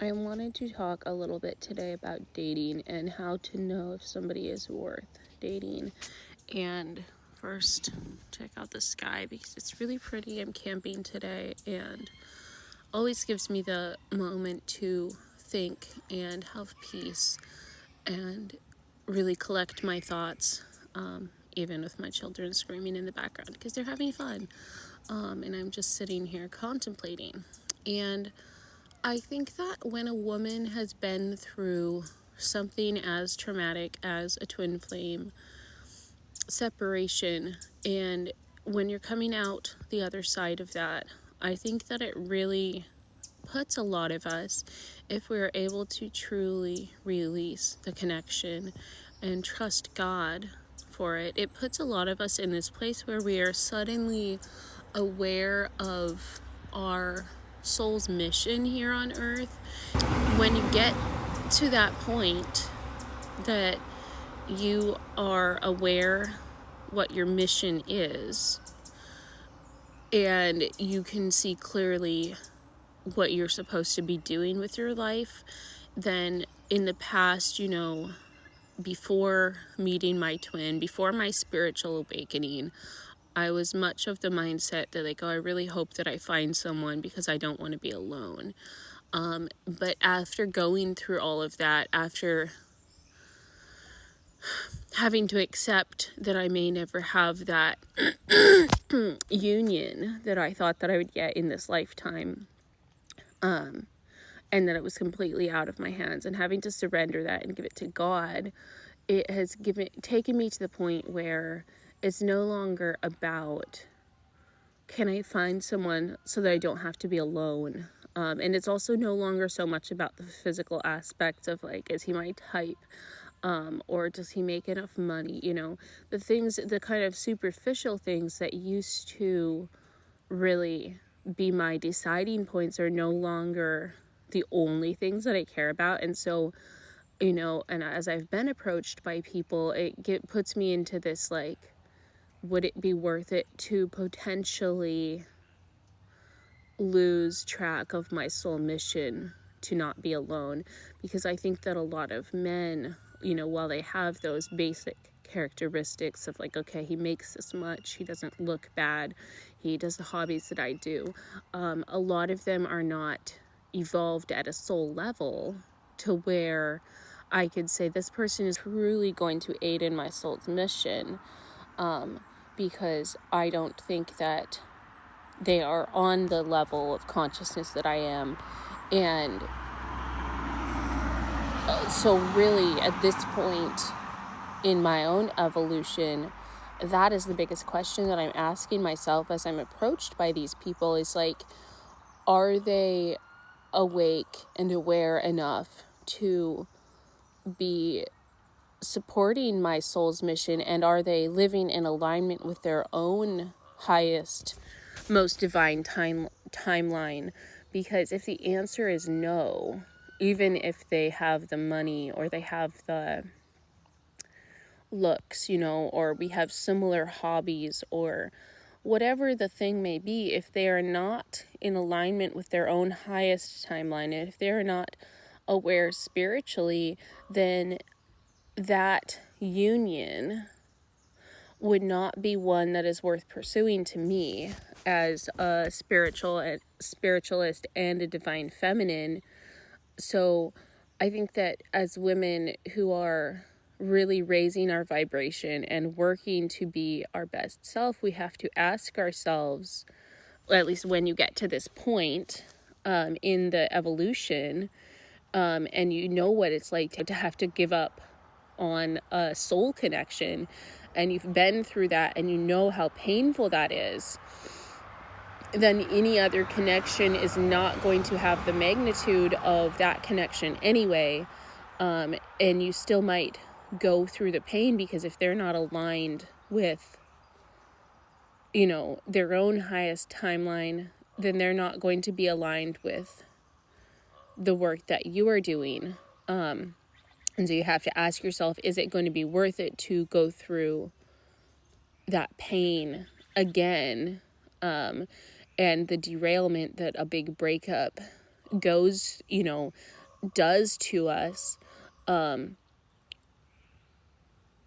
I wanted to talk a little bit today about dating and how to know if somebody is worth dating. And first, check out the sky because it's really pretty. I'm camping today and always gives me the moment to think and have peace and really collect my thoughts, even with my children screaming in the background because they're having fun. And I'm just sitting here contemplating. And I think that when a woman has been through something as traumatic as a twin flame separation, and when you're coming out the other side of that, I think that it really puts a lot of us, if we're able to truly release the connection and trust God for it, it puts a lot of us in this place where we are suddenly aware of our soul's mission here on earth. When you get to that point that you are aware what your mission is and you can see clearly what you're supposed to be doing with your life, then in the past, before meeting my twin, before my spiritual awakening, I was much of the mindset that I really hope that I find someone because I don't want to be alone. But after going through all of that, after having to accept that I may never have that union that I thought that I would get in this lifetime, and that it was completely out of my hands, and having to surrender that and give it to God, it has taken me to the point where it's no longer about, can I find someone so that I don't have to be alone? And it's also no longer so much about the physical aspects of is he my type? Or does he make enough money? The kind of superficial things that used to really be my deciding points are no longer the only things that I care about. And so, and as I've been approached by people, it puts me into this, would it be worth it to potentially lose track of my soul mission to not be alone? Because I think that a lot of men, while they have those basic characteristics of okay, he makes this much, he doesn't look bad, he does the hobbies that I do, a lot of them are not evolved at a soul level to where I could say this person is truly going to aid in my soul's mission, because I don't think that they are on the level of consciousness that I am. And so really at this point in my own evolution, that is the biggest question that I'm asking myself as I'm approached by these people is are they awake and aware enough to be supporting my soul's mission, and are they living in alignment with their own highest, most divine timeline? Because if the answer is no, even if they have the money or they have the looks, or we have similar hobbies or whatever the thing may be, if they are not in alignment with their own highest timeline, and if they are not aware spiritually, then that union would not be one that is worth pursuing to me as a spiritualist and a divine feminine. So I think that as women who are really raising our vibration and working to be our best self, we have to ask ourselves, at least when you get to this point in the evolution, and what it's like to have to give up on a soul connection, and you've been through that and you know how painful that is, then any other connection is not going to have the magnitude of that connection anyway. And you still might go through the pain, because if they're not aligned with, their own highest timeline, then they're not going to be aligned with the work that you are doing. And so you have to ask yourself, is it going to be worth it to go through that pain again, and the derailment that a big breakup goes, does to us. And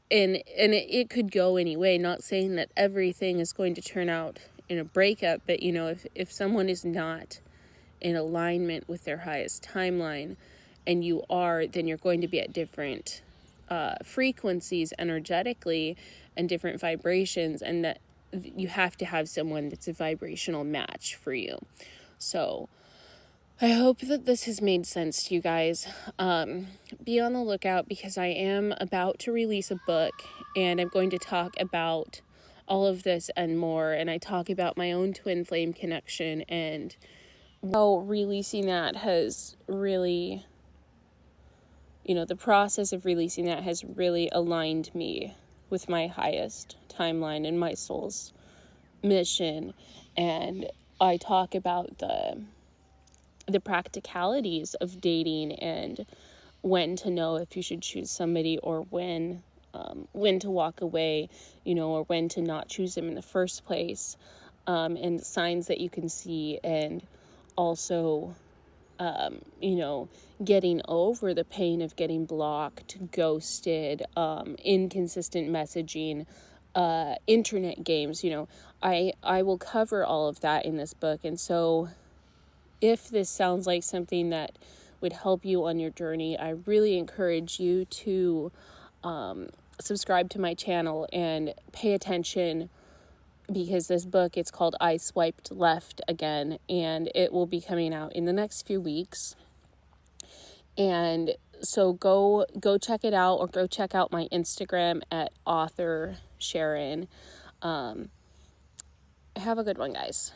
it could go any way. Not saying that everything is going to turn out in a breakup, but if someone is not in alignment with their highest timeline and you are, then you're going to be at different frequencies energetically and different vibrations, and that you have to have someone that's a vibrational match for you. So I hope that this has made sense to you guys. Be on the lookout, because I am about to release a book, and I'm going to talk about all of this and more. And I talk about my own twin flame connection and how releasing that has really, the process of releasing that has really aligned me with my highest timeline and my soul's mission. And I talk about the practicalities of dating and when to know if you should choose somebody, or when to walk away, or when to not choose them in the first place, and signs that you can see, and also getting over the pain of getting blocked, ghosted, inconsistent messaging, internet games. I will cover all of that in this book. And so if this sounds like something that would help you on your journey, I really encourage you to subscribe to my channel and pay attention, because this book, it's called I Swiped Left Again, and it will be coming out in the next few weeks. And so go check it out, or go check out my Instagram at author Sharon. Have a good one, guys.